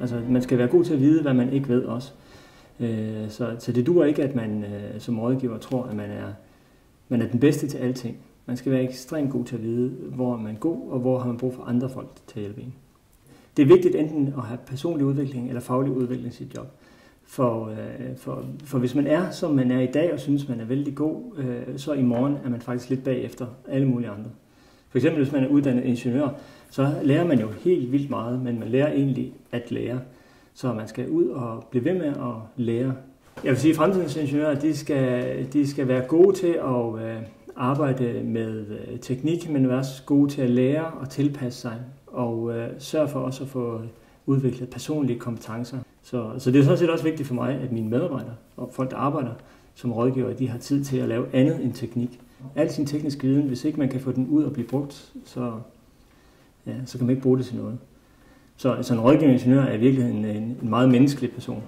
Altså, man skal være god til at vide, hvad man ikke ved også. Så det duer ikke, at man som rådgiver tror, at man er den bedste til alting. Man skal være ekstremt god til at vide, hvor man er god, og hvor har man brug for andre folk til at hjælpe en. Det er vigtigt enten at have personlig udvikling eller faglig udvikling i sit job. For hvis man er, som man er i dag, og synes, man er vældig god, så i morgen er man faktisk lidt bagefter alle mulige andre. For eksempel, hvis man er uddannet ingeniør, så lærer man jo helt vildt meget, men man lærer egentlig at lære. Så man skal ud og blive ved med at lære. Jeg vil sige, at fremtidens ingeniører, de skal være gode til at arbejde med teknik, men også gode til at lære og tilpasse sig, og sørge for også at få udviklet personlige kompetencer. Så det er sådan set også vigtigt for mig, at mine medarbejdere og folk, der arbejder som rådgiver, de har tid til at lave andet end teknik. Al sin tekniske viden, hvis ikke man kan få den ud og blive brugt, så kan man ikke bruge det til noget. Så en rådgivende ingeniør er i virkeligheden en meget menneskelig person.